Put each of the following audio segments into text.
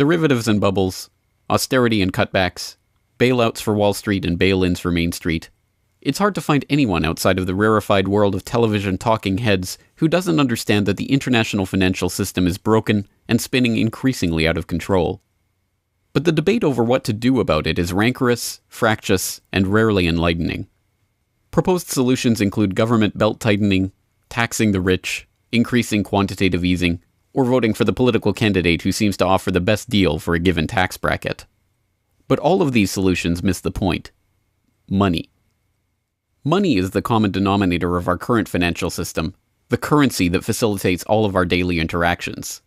derivatives and bubbles, austerity and cutbacks, bailouts for Wall Street and bail-ins for Main Street. It's hard to find anyone outside of the rarefied world of television talking heads who doesn't understand that the international financial system is broken and spinning increasingly out of control. But the debate over what to do about it is rancorous, fractious, and rarely enlightening. Proposed solutions include government belt-tightening, taxing the rich, increasing quantitative easing, or voting for the political candidate who seems to offer the best deal for a given tax bracket. But all of these solutions miss the point. Money. Money is the common denominator of our current financial system, the currency that facilitates all of our daily interactions.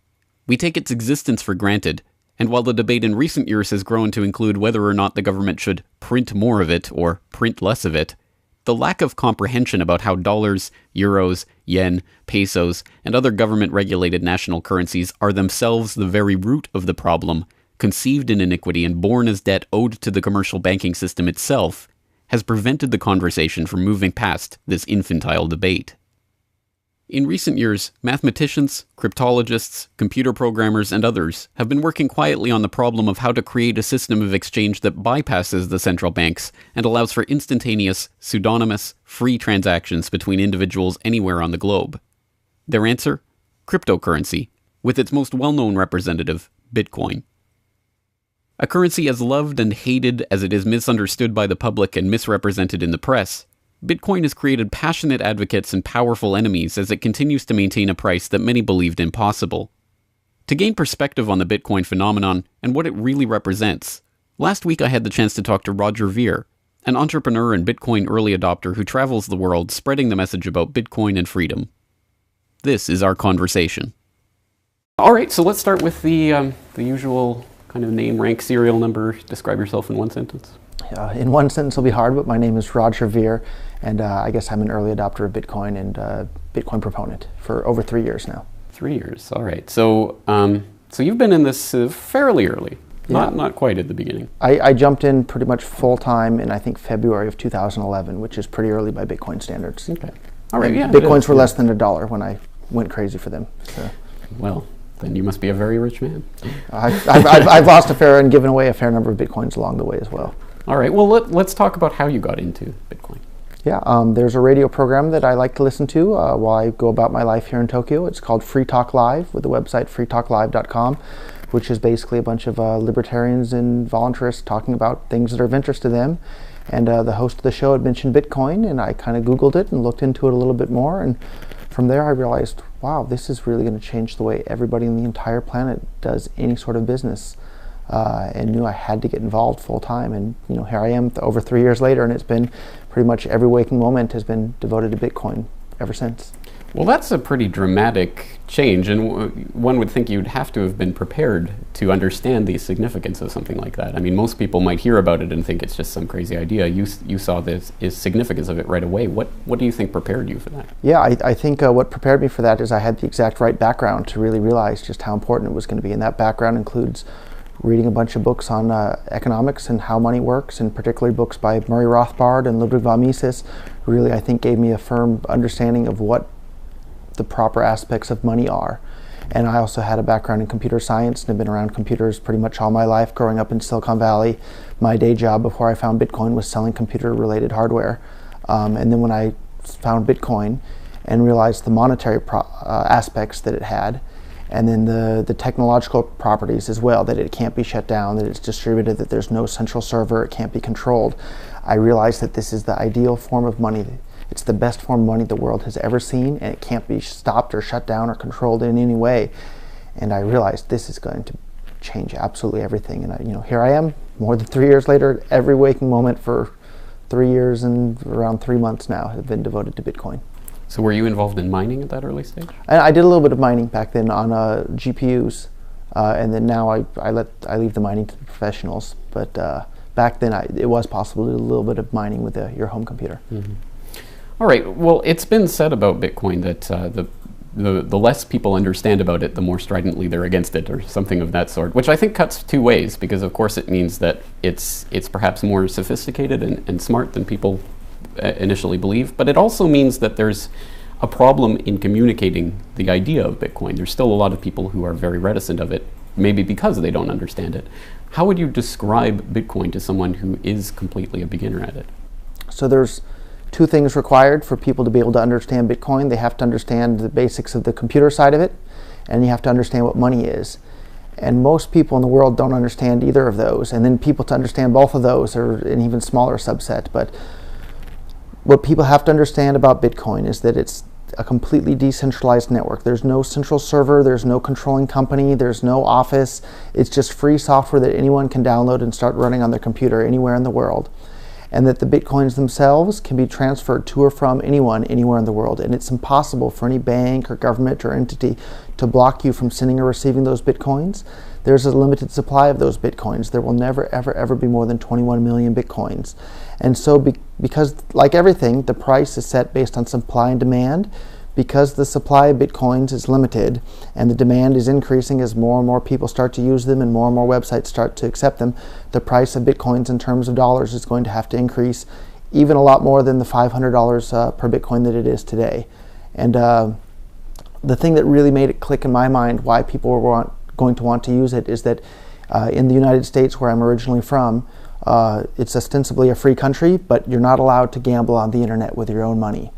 We take its existence for granted, and while the debate in recent years has grown to include whether or not the government should print more of it or print less of it, the lack of comprehension about how dollars, euros, yen, pesos, and other government-regulated national currencies are themselves the very root of the problem, conceived in iniquity and born as debt owed to the commercial banking system itself, has prevented the conversation from moving past this infantile debate. In recent years, mathematicians, cryptologists, computer programmers, and others have been working quietly on the problem of how to create a system of exchange that bypasses the central banks and allows for instantaneous, pseudonymous, free transactions between individuals anywhere on the globe. Their answer? Cryptocurrency, with its most well-known representative, Bitcoin. A currency as loved and hated as it is misunderstood by the public and misrepresented in the press, Bitcoin has created passionate advocates and powerful enemies as it continues to maintain a price that many believed impossible. To gain perspective on the Bitcoin phenomenon and what it really represents, last week I had the chance to talk to Roger Ver, an entrepreneur and Bitcoin early adopter who travels the world spreading the message about Bitcoin and freedom. This is our conversation. All right, so let's start with the usual kind of name, rank, serial number. Describe yourself in one sentence. In one sentence will be hard, but my name is Roger Ver, and I guess I'm an early adopter of Bitcoin and Bitcoin proponent for over 3 years now. 3 years, all right. So so you've been in this fairly early, Yeah. not quite at the beginning. I jumped in pretty much full-time in, I think, February of 2011, which is pretty early by Bitcoin standards. Okay, all right, yeah. Bitcoins were less than $1 when I went crazy for them. So. Well, then you must be a very rich man. I've lost a fair and given away a fair number of Bitcoins along the way as well. All right, well, let's talk about how you got into Bitcoin. Yeah, there's a radio program that I like to listen to while I go about my life here in Tokyo. It's called Free Talk Live with the website freetalklive.com, which is basically a bunch of libertarians and voluntarists talking about things that are of interest to them. And the host of the show had mentioned Bitcoin, and I kind of Googled it and looked into it a little bit more. And from there I realized, wow, this is really going to change the way everybody on the entire planet does any sort of business. And knew I had to get involved full time, and here I am over 3 years later, and it's been pretty much every waking moment has been devoted to Bitcoin ever since. Well, that's a pretty dramatic change, and one would think you'd have to have been prepared to understand the significance of something like that. I mean, most people might hear about it and think it's just some crazy idea. You saw the significance of it right away. What do you think prepared you for that? Yeah, I think what prepared me for that is I had the exact right background to really realize just how important it was going to be, and that background includes reading a bunch of books on economics and how money works, and particularly books by Murray Rothbard and Ludwig von Mises, really I think gave me a firm understanding of what the proper aspects of money are. And I also had a background in computer science and have been around computers pretty much all my life, growing up in Silicon Valley. My day job before I found Bitcoin was selling computer-related hardware. And then when I found Bitcoin and realized the monetary aspects that it had, and then the technological properties as well, that it can't be shut down, that it's distributed, that there's no central server, it can't be controlled, I realized that this is the ideal form of money. It's the best form of money the world has ever seen, and it can't be stopped or shut down or controlled in any way. And I realized this is going to change absolutely everything. And here I am, more than 3 years later, every waking moment for 3 years and around 3 months now have been devoted to Bitcoin. So were you involved in mining at that early stage? I did a little bit of mining back then on GPUs, and then now I leave the mining to the professionals. But back then it was possible to do a little bit of mining with your home computer. Mm-hmm. All right. Well, it's been said about Bitcoin that the less people understand about it, the more stridently they're against it, or something of that sort. Which I think cuts two ways, because of course it means that it's perhaps more sophisticated and smart than people initially believe, but it also means that there's a problem in communicating the idea of Bitcoin. There's still a lot of people who are very reticent of it, maybe because they don't understand it. How would you describe Bitcoin to someone who is completely a beginner at it? So there's two things required for people to be able to understand Bitcoin. They have to understand the basics of the computer side of it, and you have to understand what money is. And most people in the world don't understand either of those. And then people to understand both of those are an even smaller subset. But what people have to understand about Bitcoin is that it's a completely decentralized network. There's no central server, there's no controlling company, there's no office. It's just free software that anyone can download and start running on their computer anywhere in the world. And that the Bitcoins themselves can be transferred to or from anyone, anywhere in the world. And it's impossible for any bank or government or entity to block you from sending or receiving those Bitcoins. There's a limited supply of those Bitcoins. There will never, ever, ever be more than 21 million Bitcoins. And so because, like everything, the price is set based on supply and demand, because the supply of Bitcoins is limited and the demand is increasing as more and more people start to use them and more websites start to accept them, the price of Bitcoins in terms of dollars is going to have to increase even a lot more than the $500 per Bitcoin that it is today. And the thing that really made it click in my mind why people were going to want to use it is that in the United States, where I'm originally from, it's ostensibly a free country, but you're not allowed to gamble on the internet with your own money.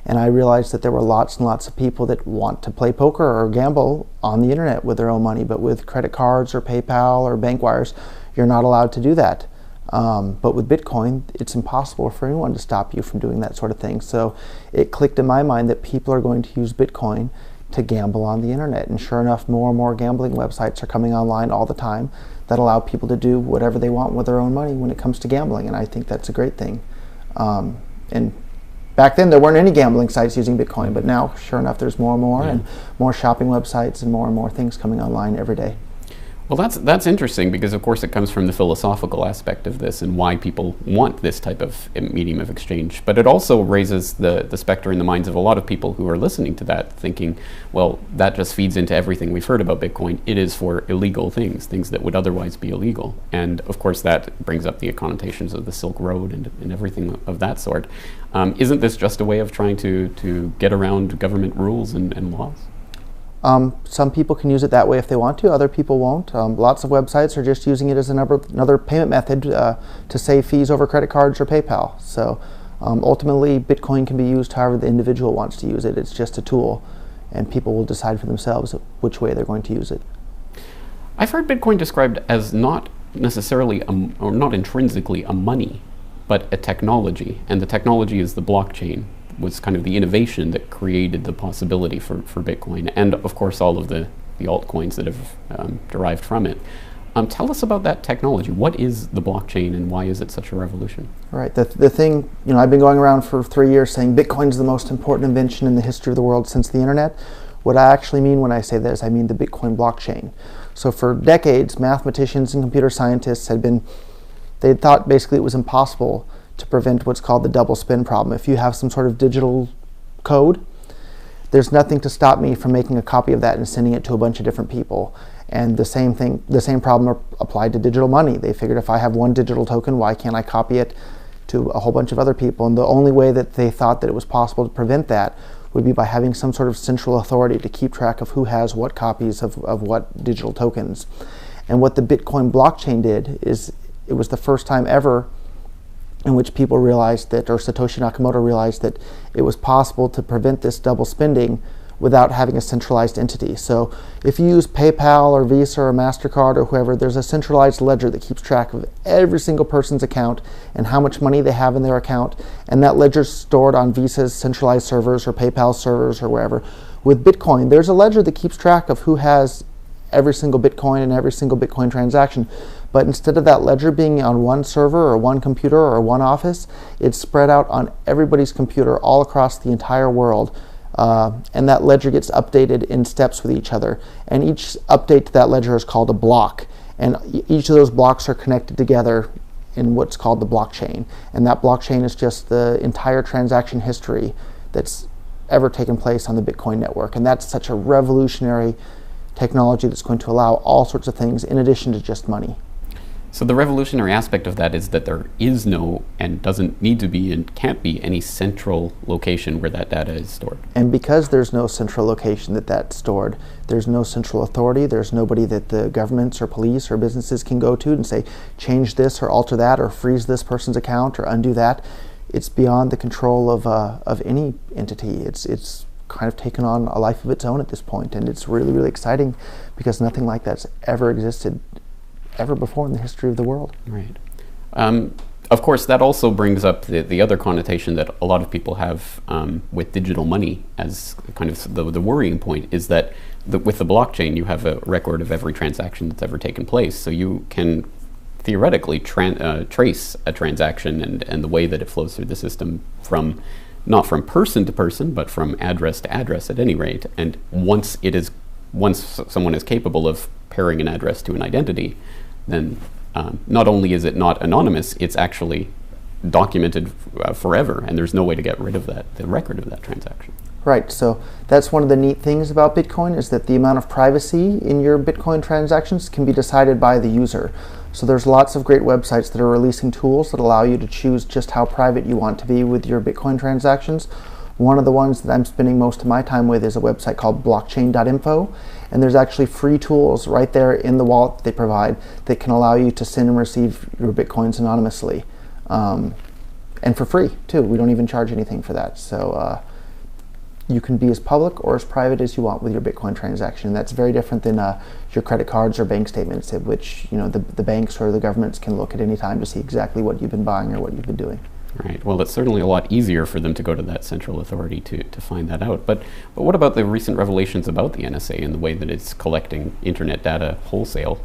And I realized that there were lots and lots of people that want to play poker or gamble on the internet with their own money, but with credit cards or PayPal or bank wires, you're not allowed to do that. But with Bitcoin, it's impossible for anyone to stop you from doing that sort of thing. So it clicked in my mind that people are going to use Bitcoin to gamble on the internet. And sure enough, more and more gambling websites are coming online all the time that allow people to do whatever they want with their own money when it comes to gambling. And I think that's a great thing. And back then, there weren't any gambling sites using Bitcoin, but now, sure enough, there's more and more, and more shopping websites and more things coming online every day. Well, that's interesting because, of course, it comes from the philosophical aspect of this and why people want this type of medium of exchange. But it also raises the specter in the minds of a lot of people who are listening to that, thinking, well, that just feeds into everything we've heard about Bitcoin. It is for illegal things that would otherwise be illegal. And, of course, that brings up the connotations of the Silk Road and everything of that sort. Isn't this just a way of trying to get around government rules and laws? Some people can use it that way if they want to, other people won't. Lots of websites are just using it as another payment method to save fees over credit cards or PayPal. So ultimately, Bitcoin can be used however the individual wants to use it. It's just a tool, and people will decide for themselves which way they're going to use it. I've heard Bitcoin described as not necessarily, or not intrinsically a money, but a technology, and the technology is the blockchain. Was kind of the innovation that created the possibility for Bitcoin, and of course all of the altcoins that have derived from it. Tell us about that technology. What is the blockchain and why is it such a revolution? Right. The thing, I've been going around for 3 years saying Bitcoin is the most important invention in the history of the world since the internet. What I actually mean when I say that is I mean the Bitcoin blockchain. So for decades, mathematicians and computer scientists they thought basically it was impossible to prevent what's called the double spin problem. If you have some sort of digital code, there's nothing to stop me from making a copy of that and sending it to a bunch of different people. And the same problem applied to digital money. They figured if I have one digital token, why can't I copy it to a whole bunch of other people? And the only way that they thought that it was possible to prevent that would be by having some sort of central authority to keep track of who has what copies of what digital tokens. And what the Bitcoin blockchain did is it was the first time ever in which people realized that, or Satoshi Nakamoto realized that it was possible to prevent this double spending without having a centralized entity. So if you use PayPal or Visa or MasterCard or whoever, there's a centralized ledger that keeps track of every single person's account and how much money they have in their account, and that ledger's stored on Visa's centralized servers or PayPal servers or wherever. With Bitcoin, there's a ledger that keeps track of who has every single Bitcoin and every single Bitcoin transaction. But instead of that ledger being on one server or one computer or one office, it's spread out on everybody's computer all across the entire world. And that ledger gets updated in steps with each other. And each update to that ledger is called a block. And each of those blocks are connected together in what's called the blockchain. And that blockchain is just the entire transaction history that's ever taken place on the Bitcoin network. And that's such a revolutionary technology that's going to allow all sorts of things in addition to just money. So the revolutionary aspect of that is that there is no, and doesn't need to be, and can't be any central location where that data is stored. And because there's no central location that's stored, there's no central authority, there's nobody that the governments or police or businesses can go to and say, change this or alter that or freeze this person's account or undo that. It's beyond the control of any entity. It's kind of taken on a life of its own at this point, and it's really, really exciting because nothing like that's ever existed ever before in the history of the world. Right. Of course, that also brings up the other connotation that a lot of people have with digital money as kind of the worrying point is that with the blockchain, you have a record of every transaction that's ever taken place. So you can theoretically trace a transaction and the way that it flows through the system from not from person to person, but from address to address at any rate. And once someone is capable of pairing an address to an identity, then not only is it not anonymous, it's actually documented forever, and there's no way to get rid of the record of that transaction. Right, so that's one of the neat things about Bitcoin is that the amount of privacy in your Bitcoin transactions can be decided by the user. So there's lots of great websites that are releasing tools that allow you to choose just how private you want to be with your Bitcoin transactions. One of the ones that I'm spending most of my time with is a website called blockchain.info, and there's actually free tools right there in the wallet that they provide that can allow you to send and receive your Bitcoins anonymously. And for free, too. We don't even charge anything for that. So you can be as public or as private as you want with your Bitcoin transaction. That's very different than your credit cards or bank statements, at which the banks or the governments can look at any time to see exactly what you've been buying or what you've been doing. Right. Well, it's certainly a lot easier for them to go to that central authority to find that out. But what about the recent revelations about the NSA and the way that it's collecting internet data wholesale?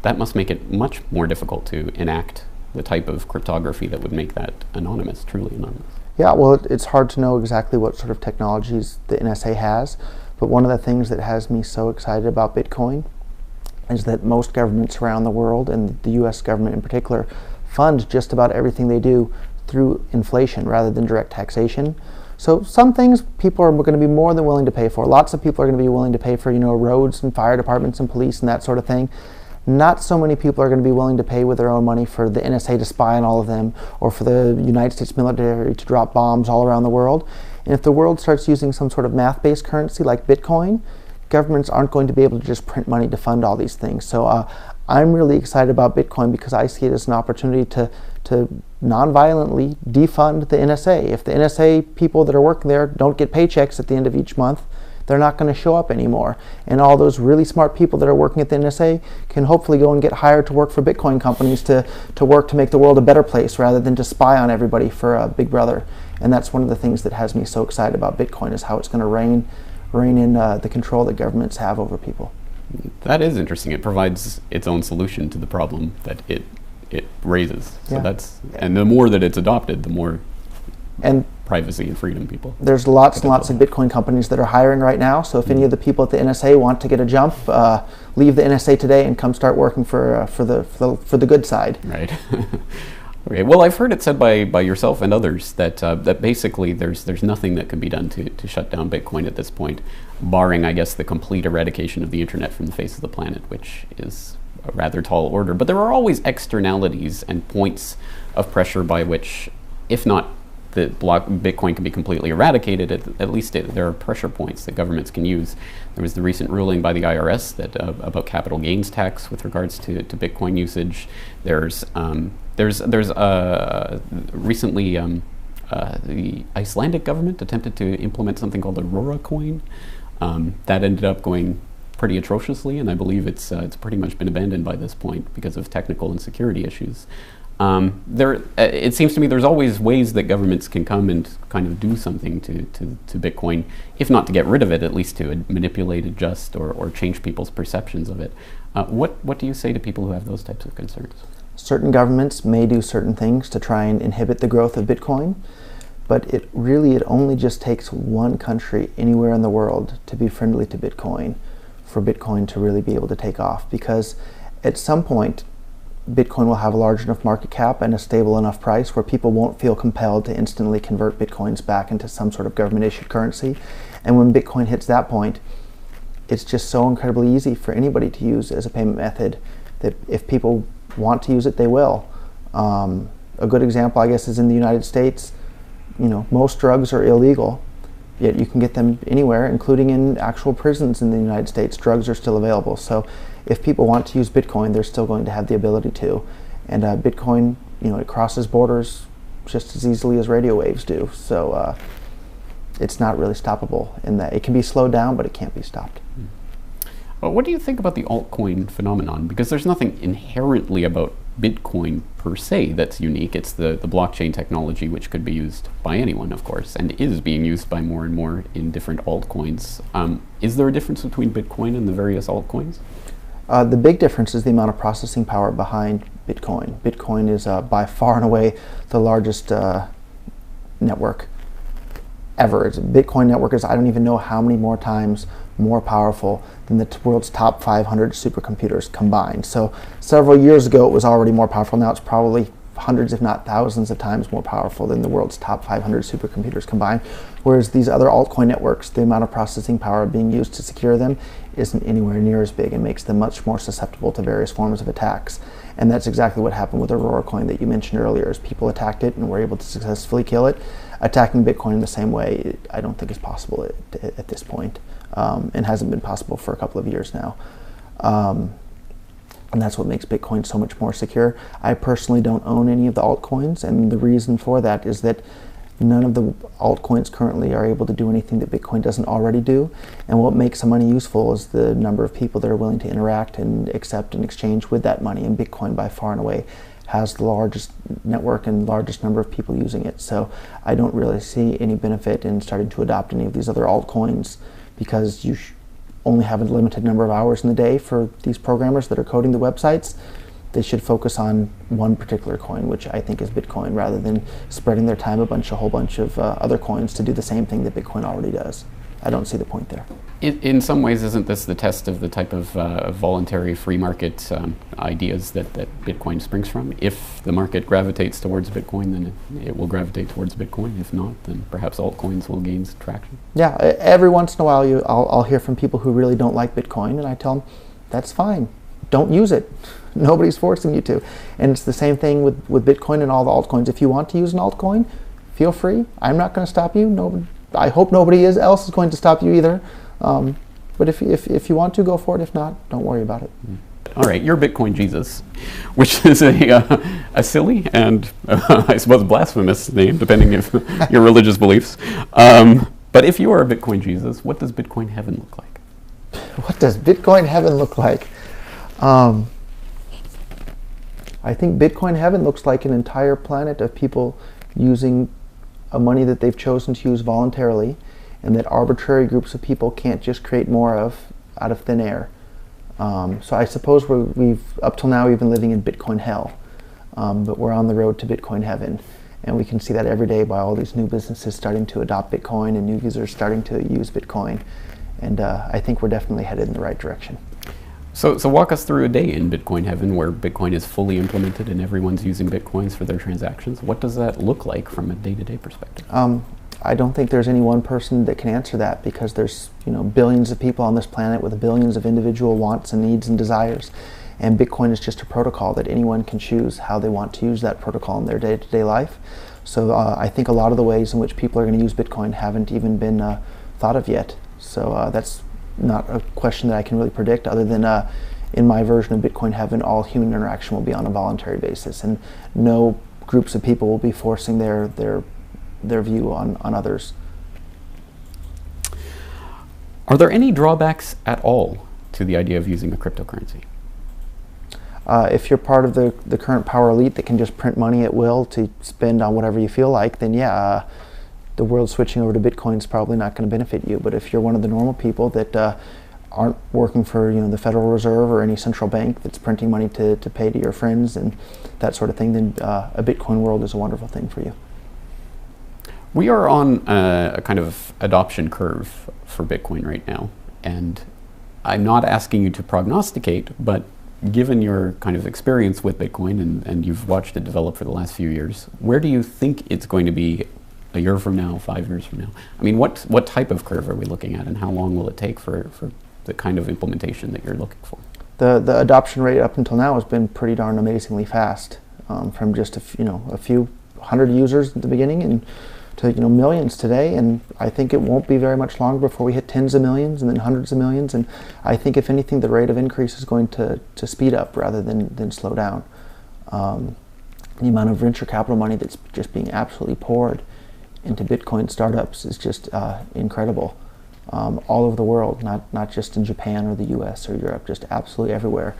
That must make it much more difficult to enact the type of cryptography that would make that anonymous, truly anonymous. Yeah, well, it's hard to know exactly what sort of technologies the NSA has, but one of the things that has me so excited about Bitcoin is that most governments around the world, and the US government in particular, fund just about everything they do through inflation rather than direct taxation. So some things people are going to be more than willing to pay for. Lots of people are going to be willing to pay for, roads and fire departments and police and that sort of thing. Not so many people are going to be willing to pay with their own money for the NSA to spy on all of them, or for the United States military to drop bombs all around the world. And if the world starts using some sort of math-based currency like Bitcoin, governments aren't going to be able to just print money to fund all these things. So I'm really excited about Bitcoin because I see it as an opportunity to non-violently defund the NSA. If the NSA people that are working there don't get paychecks at the end of each month, they're not going to show up anymore. And all those really smart people that are working at the NSA can hopefully go and get hired to work for Bitcoin companies to work to make the world a better place rather than to spy on everybody for Big Brother. And that's one of the things that has me so excited about Bitcoin, is how it's going to rein in the control that governments have over people. That is interesting. It provides its own solution to the problem that it raises. So and the more that it's adopted, the more privacy and freedom people. There's lots and lots of Bitcoin companies that are hiring right now. So if any of the people at the NSA want to get a jump, leave the NSA today and come start working for the good side. Right. Okay. Well, I've heard it said by yourself and others that that basically there's nothing that can be done to shut down Bitcoin at this point, barring, I guess, the complete eradication of the internet from the face of the planet, which is a rather tall order. But there are always externalities and points of pressure by which, if not Bitcoin can be completely eradicated, at least there are pressure points that governments can use. There was the recent ruling by the IRS that about capital gains tax with regards to Bitcoin usage. There's recently the Icelandic government attempted to implement something called the Aurora coin. That ended up going pretty atrociously, and I believe it's pretty much been abandoned by this point because of technical and security issues. It seems to me there's always ways that governments can come and kind of do something to Bitcoin, if not to get rid of it, at least to manipulate, adjust, or change people's perceptions of it. What do you say to people who have those types of concerns? Certain governments may do certain things to try and inhibit the growth of Bitcoin, but it only just takes one country anywhere in the world to be friendly to Bitcoin for Bitcoin to really be able to take off, because at some point Bitcoin will have a large enough market cap and a stable enough price where people won't feel compelled to instantly convert Bitcoins back into some sort of government-issued currency. And when Bitcoin hits that point, it's just so incredibly easy for anybody to use as a payment method that if people want to use it, they will. A good example, I guess, is in the United States. Most drugs are illegal, yet you can get them anywhere, including in actual prisons in the United States. Drugs are still available. So if people want to use Bitcoin, they're still going to have the ability to. And Bitcoin, it crosses borders just as easily as radio waves do. So it's not really stoppable in that. It can be slowed down, but it can't be stopped. Well, what do you think about the altcoin phenomenon? Because there's nothing inherently about Bitcoin per se that's unique. It's the blockchain technology, which could be used by anyone, of course, and is being used by more and more in different altcoins. Is there a difference between Bitcoin and the various altcoins? The big difference is the amount of processing power behind Bitcoin. Bitcoin is by far and away the largest network ever. Bitcoin network is, I don't even know how many more times more powerful than the world's top 500 supercomputers combined. So several years ago it was already more powerful. Now it's probably hundreds if not thousands of times more powerful than the world's top 500 supercomputers combined. Whereas these other altcoin networks, the amount of processing power being used to secure them isn't anywhere near as big and makes them much more susceptible to various forms of attacks. And that's exactly what happened with Aurora Coin that you mentioned earlier, is people attacked it and were able to successfully kill it. Attacking Bitcoin in the same way, I don't think is possible at this point, and hasn't been possible for a couple of years now. And that's what makes Bitcoin so much more secure. I personally don't own any of the altcoins, and the reason for that is that none of the altcoins currently are able to do anything that Bitcoin doesn't already do. And what makes some money useful is the number of people that are willing to interact and accept and exchange with that money. And Bitcoin, by far and away, has the largest network and largest number of people using it. So I don't really see any benefit in starting to adopt any of these other altcoins, because you only have a limited number of hours in the day for these programmers that are coding the websites. They should focus on one particular coin, which I think is Bitcoin, rather than spreading their time a whole bunch of other coins to do the same thing that Bitcoin already does. I don't see the point there. In some ways, isn't this the test of the type of voluntary free market ideas that Bitcoin springs from? If the market gravitates towards Bitcoin, then it will gravitate towards Bitcoin. If not, then perhaps altcoins will gain traction. Yeah, every once in a while I'll hear from people who really don't like Bitcoin, and I tell them, that's fine. Don't use it. Nobody's forcing you to. And it's the same thing with Bitcoin and all the altcoins. If you want to use an altcoin, feel free. I'm not going to stop you. I hope nobody else is going to stop you either. But if you want to, go for it. If not, don't worry about it. All right, you're Bitcoin Jesus, which is a silly and I suppose blasphemous name, depending on your religious beliefs. But if you are a Bitcoin Jesus, what does Bitcoin heaven look like? What does Bitcoin heaven look like? I think Bitcoin heaven looks like an entire planet of people using a money that they've chosen to use voluntarily, and that arbitrary groups of people can't just create more of out of thin air. So I suppose up till now we've been living in Bitcoin hell, but we're on the road to Bitcoin heaven, and we can see that every day by all these new businesses starting to adopt Bitcoin and new users starting to use Bitcoin, and I think we're definitely headed in the right direction. So walk us through a day in Bitcoin heaven where Bitcoin is fully implemented and everyone's using Bitcoins for their transactions. What does that look like from a day-to-day perspective? I don't think there's any one person that can answer that, because there's billions of people on this planet with billions of individual wants and needs and desires, and Bitcoin is just a protocol that anyone can choose how they want to use that protocol in their day-to-day life. So I think a lot of the ways in which people are going to use Bitcoin haven't even been thought of yet. So that's not a question that I can really predict, other than in my version of Bitcoin heaven, all human interaction will be on a voluntary basis, and no groups of people will be forcing their view on others. Are there any drawbacks at all to the idea of using a cryptocurrency? If you're part of the current power elite that can just print money at will to spend on whatever you feel like, then yeah, the world switching over to Bitcoin is probably not going to benefit you. But if you're one of the normal people that aren't working for the Federal Reserve or any central bank that's printing money to pay to your friends and that sort of thing, then a Bitcoin world is a wonderful thing for you. We are on a kind of adoption curve for Bitcoin right now, and I'm not asking you to prognosticate, but given your kind of experience with Bitcoin and you've watched it develop for the last few years, where do you think it's going to be a year from now, 5 years from now? I mean, what type of curve are we looking at, and how long will it take for the kind of implementation that you're looking for? The adoption rate up until now has been pretty darn amazingly fast, from just a few hundred users at the beginning and to millions today. And I think it won't be very much longer before we hit tens of millions and then hundreds of millions. And I think if anything, the rate of increase is going to speed up rather than slow down. The amount of venture capital money that's just being absolutely poured into Bitcoin startups is just incredible. All over the world, not just in Japan or the US or Europe, just absolutely everywhere.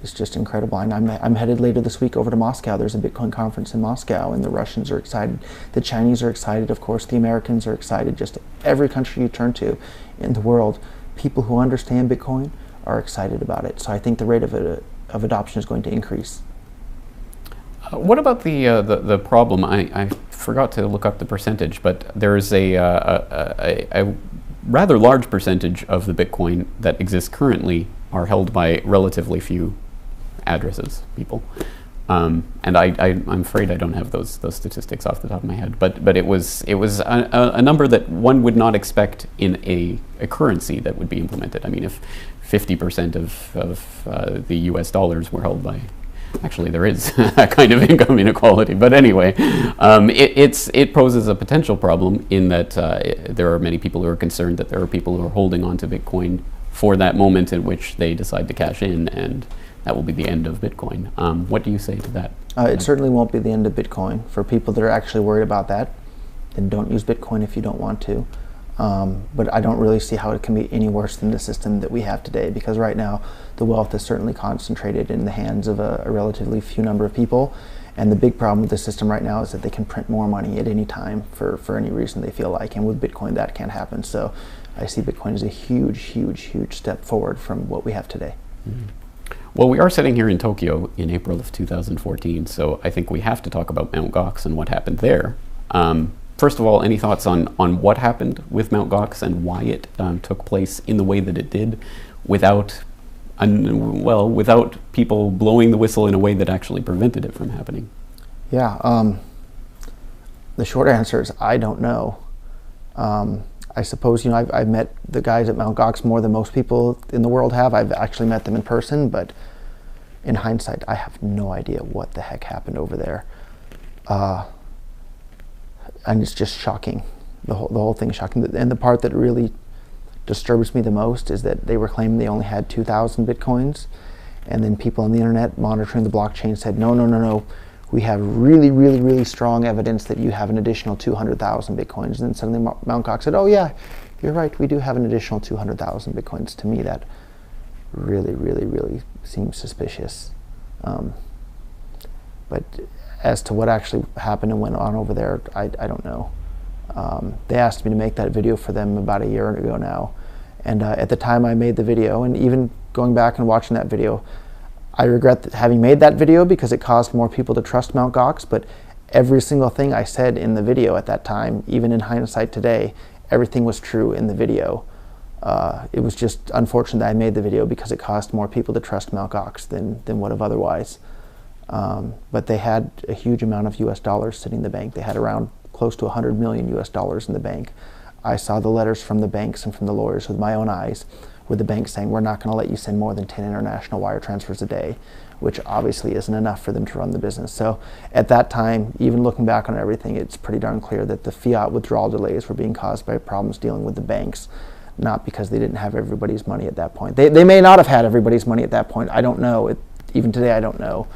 It's just incredible. And I'm headed later this week over to Moscow. There's a Bitcoin conference in Moscow, and the Russians are excited. The Chinese are excited. Of course, the Americans are excited. Just every country you turn to in the world, people who understand Bitcoin are excited about it. So I think the rate of adoption is going to increase. What about the problem? I forgot to look up the percentage, but there is a rather large percentage of the Bitcoin that exists currently are held by relatively few addresses, people. And I'm afraid I don't have those statistics off the top of my head. But it was a number that one would not expect in a currency that would be implemented. I mean, if 50% of the U.S. dollars were held by, actually there is a kind of income inequality. But anyway, it poses a potential problem in that there are many people who are concerned that there are people who are holding on to Bitcoin for that moment in which they decide to cash in, and that will be the end of Bitcoin. What do you say to that? It certainly won't be the end of Bitcoin. For people that are actually worried about that, then don't use Bitcoin if you don't want to. But I don't really see how it can be any worse than the system that we have today, because right now the wealth is certainly concentrated in the hands of a relatively few number of people. And the big problem with the system right now is that they can print more money at any time for any reason they feel like. And with Bitcoin, that can't happen. So I see Bitcoin as a huge, huge, huge step forward from what we have today. Mm-hmm. Well, we are sitting here in Tokyo in April of 2014, so I think we have to talk about Mt. Gox and what happened there. First of all, any thoughts on what happened with Mt. Gox and why it took place in the way that it did without people blowing the whistle in a way that actually prevented it from happening? Yeah, the short answer is I don't know. I suppose, I've met the guys at Mt. Gox more than most people in the world have. I've actually met them in person, but in hindsight, I have no idea what the heck happened over there. And it's just shocking. The whole thing is shocking. And the part that really disturbs me the most is that they were claiming they only had 2,000 Bitcoins, and then people on the internet monitoring the blockchain said, no. We have really, really, really strong evidence that you have an additional 200,000 Bitcoins. And then suddenly Mt. Gox said, oh yeah, you're right, we do have an additional 200,000 Bitcoins. To me, that really, really, really seems suspicious. But as to what actually happened and went on over there, I don't know. They asked me to make that video for them about a year ago now. And at the time I made the video, and even going back and watching that video, I regret having made that video because it caused more people to trust Mt. Gox, but every single thing I said in the video at that time, even in hindsight today, everything was true in the video. It was just unfortunate that I made the video because it caused more people to trust Mt. Gox than would have otherwise. But they had a huge amount of US dollars sitting in the bank. They had around close to 100 million US dollars in the bank. I saw the letters from the banks and from the lawyers with my own eyes, with the bank saying, we're not going to let you send more than 10 international wire transfers a day, which obviously isn't enough for them to run the business. So at that time, even looking back on everything, it's pretty darn clear that the fiat withdrawal delays were being caused by problems dealing with the banks, not because they didn't have everybody's money at that point. They may not have had everybody's money at that point. I don't know. Even today, I don't know.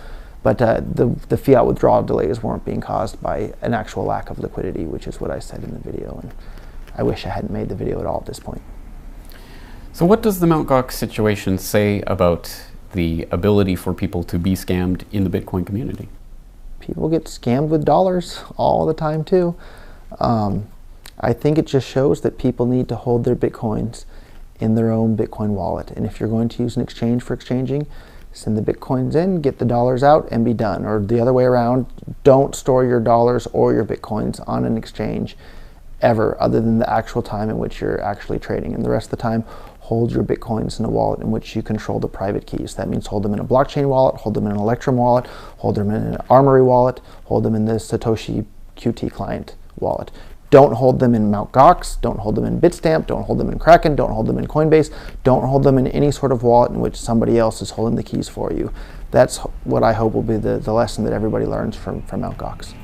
But the fiat withdrawal delays weren't being caused by an actual lack of liquidity, which is what I said in the video. And I wish I hadn't made the video at all at this point. So what does the Mt. Gox situation say about the ability for people to be scammed in the Bitcoin community? People get scammed with dollars all the time too. I think it just shows that people need to hold their Bitcoins in their own Bitcoin wallet. And if you're going to use an exchange for exchanging, send the Bitcoins in, get the dollars out, and be done. Or the other way around, don't store your dollars or your Bitcoins on an exchange ever, other than the actual time in which you're actually trading. And the rest of the time, hold your Bitcoins in a wallet in which you control the private keys. That means hold them in a blockchain wallet, hold them in an Electrum wallet, hold them in an Armory wallet, hold them in the Satoshi Qt client wallet. Don't hold them in Mt. Gox, don't hold them in Bitstamp, don't hold them in Kraken, don't hold them in Coinbase, don't hold them in any sort of wallet in which somebody else is holding the keys for you. That's what I hope will be the lesson that everybody learns from Mt. Gox.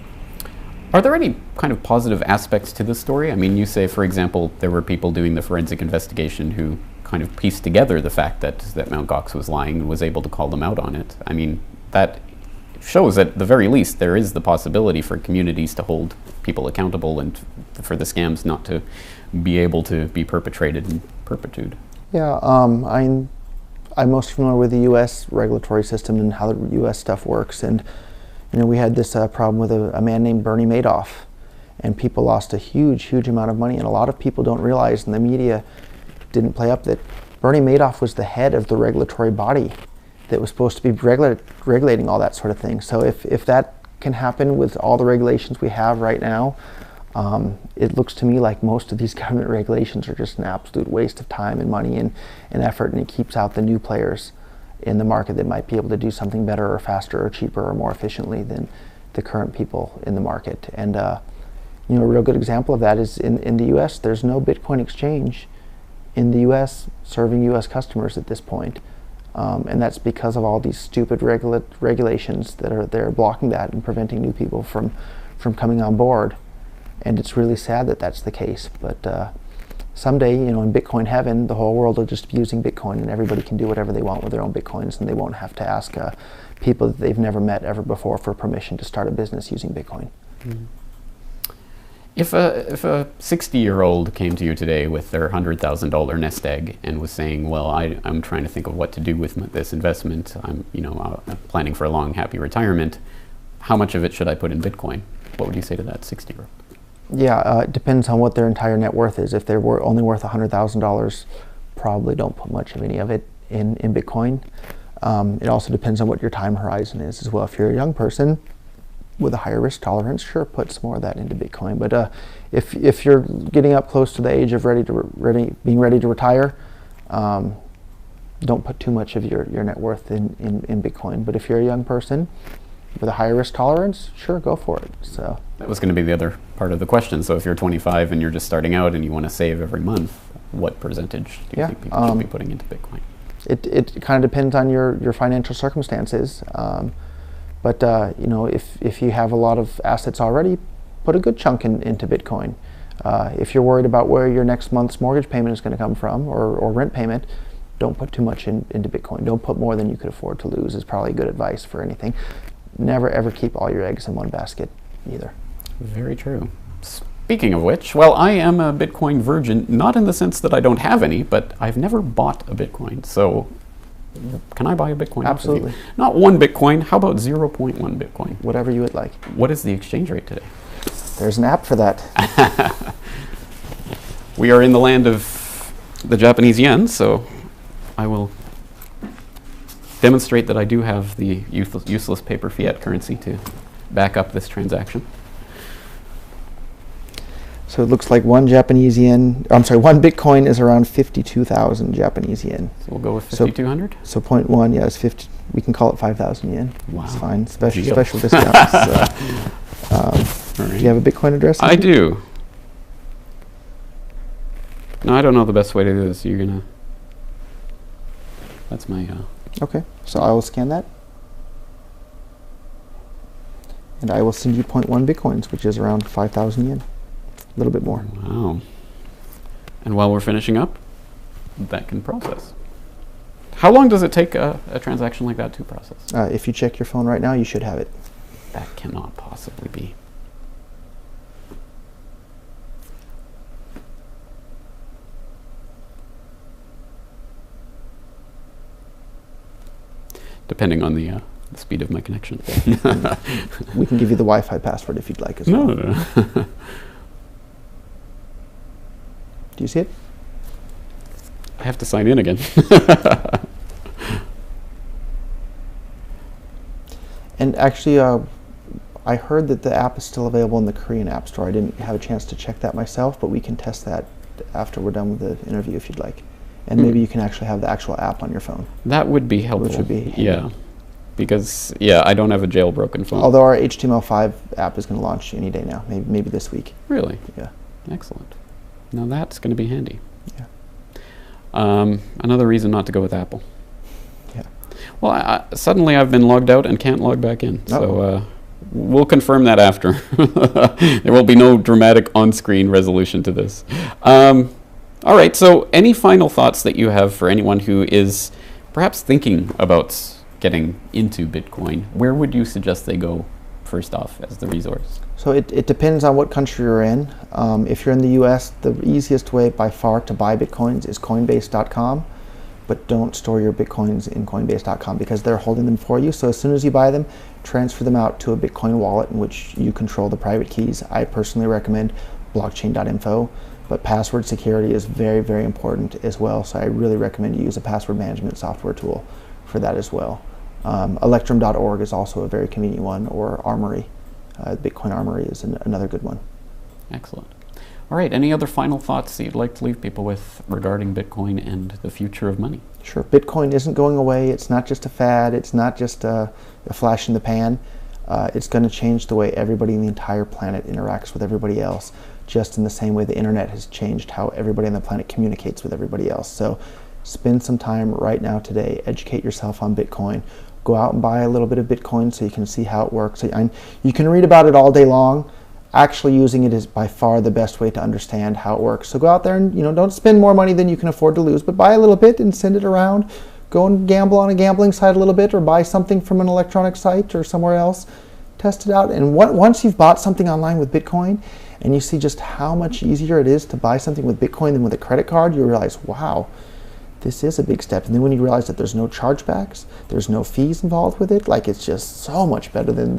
Are there any kind of positive aspects to this story? I mean, you say, for example, there were people doing the forensic investigation who kind of pieced together the fact that Mt. Gox was lying and was able to call them out on it. I mean, that shows at the very least there is the possibility for communities to hold people accountable and for the scams not to be able to be perpetrated in perpetuity. Yeah, I'm most familiar with the U.S. regulatory system and how the U.S. stuff works. And we had this problem with a man named Bernie Madoff, and people lost a huge amount of money. And a lot of people don't realize, and the media didn't play up, that Bernie Madoff was the head of the regulatory body that was supposed to be regulating all that sort of thing. So if that can happen with all the regulations we have right now, it looks to me like most of these government regulations are just an absolute waste of time and money and effort, and it keeps out the new players in the market that might be able to do something better or faster or cheaper or more efficiently than the current people in the market. And a real good example of that is in the US, there's no Bitcoin exchange in the US serving US customers at this point. And that's because of all these stupid regulations that are there blocking that and preventing new people from coming on board. And it's really sad that that's the case. But someday, in Bitcoin heaven, the whole world will just be using Bitcoin, and everybody can do whatever they want with their own Bitcoins, and they won't have to ask people that they've never met ever before for permission to start a business using Bitcoin. Mm-hmm. If a 60-year-old came to you today with their $100,000 nest egg and was saying, well, I'm trying to think of what to do with this investment, I'm planning for a long, happy retirement, how much of it should I put in Bitcoin? What would you say to that 60-year-old? Yeah, it depends on what their entire net worth is. If they're only worth $100,000, probably don't put much of any of it in Bitcoin. It also depends on what your time horizon is as well. If you're a young person with a higher risk tolerance, sure, put some more of that into Bitcoin. But if you're getting up close to the age of being ready to retire, don't put too much of your net worth in Bitcoin. But if you're a young person with a higher risk tolerance, sure, go for it. So that was going to be the other part of the question. So if you're 25 and you're just starting out and you want to save every month, what percentage do you think people should be putting into Bitcoin? It kind of depends on your financial circumstances. But if you have a lot of assets already, put a good chunk into Bitcoin. If you're worried about where your next month's mortgage payment is going to come from or rent payment, don't put too much into Bitcoin. Don't put more than you could afford to lose is probably good advice for anything. Never ever keep all your eggs in one basket either. Very true. Speaking of which, well, I am a Bitcoin virgin, not in the sense that I don't have any, but I've never bought a Bitcoin. So can I buy a Bitcoin? Absolutely. Not one Bitcoin. How about 0.1 Bitcoin? Whatever you would like. What is the exchange rate today? There's an app for that. We are in the land of the Japanese yen, so I will demonstrate that I do have the useless paper fiat currency to back up this transaction. So it looks like one Bitcoin is around 52,000 Japanese yen. So we'll go with 5,200? So 0.1, yeah, is 50. We can call it 5,000 yen. Wow. It's fine. Special discounts. Right. Do you have a Bitcoin address? I do. No, I don't know the best way to do this. You're gonna. That's my. Okay, so I will scan that. And I will send you 0.1 Bitcoins, which is around 5,000 yen. A little bit more. Wow. And while we're finishing up, that can process. How long does it take a transaction like that to process? If you check your phone right now, you should have it. That cannot possibly be. Depending on the speed of my connection. We can give you the Wi-Fi password if you'd like as well. No. Do you see it? I have to sign in again. And actually, I heard that the app is still available in the Korean App Store. I didn't have a chance to check that myself, but we can test that after we're done with the interview if you'd like. And maybe you can actually have the actual app on your phone. That would be helpful. Which would be handy. Yeah. Because, yeah, I don't have a jailbroken phone. Although our HTML5 app is going to launch any day now, maybe this week. Really? Yeah. Excellent. Now that's going to be handy. Yeah. Another reason not to go with Apple. Yeah. Well, suddenly I've been logged out and can't log back in. So we'll confirm that after. There will be no dramatic on-screen resolution to this. All right, so any final thoughts that you have for anyone who is perhaps thinking about getting into Bitcoin? Where would you suggest they go first off as the resource? So it depends on what country you're in. If you're in the US, the easiest way by far to buy Bitcoins is Coinbase.com, but don't store your Bitcoins in Coinbase.com because they're holding them for you. So as soon as you buy them, transfer them out to a Bitcoin wallet in which you control the private keys. I personally recommend blockchain.info, but password security is very, very important as well. So I really recommend you use a password management software tool for that as well. Electrum.org is also a very convenient one, or Armory. Bitcoin Armory is another good one. Excellent. All right, any other final thoughts that you'd like to leave people with regarding Bitcoin and the future of money? Sure. Bitcoin isn't going away. It's not just a fad. It's not just a flash in the pan. It's going to change the way everybody in the entire planet interacts with everybody else, just in the same way the internet has changed how everybody on the planet communicates with everybody else. So spend some time right now today, educate yourself on Bitcoin. Go out and buy a little bit of Bitcoin so you can see how it works. You can read about it all day long. Actually using it is by far the best way to understand how it works. So go out there and don't spend more money than you can afford to lose, but buy a little bit and send it around. Go and gamble on a gambling site a little bit, or buy something from an electronic site or somewhere else. Test it out, and once you've bought something online with Bitcoin and you see just how much easier it is to buy something with Bitcoin than with a credit card, you realize, wow, this is a big step. And then when you realize that there's no chargebacks, there's no fees involved with it, like it's just so much better than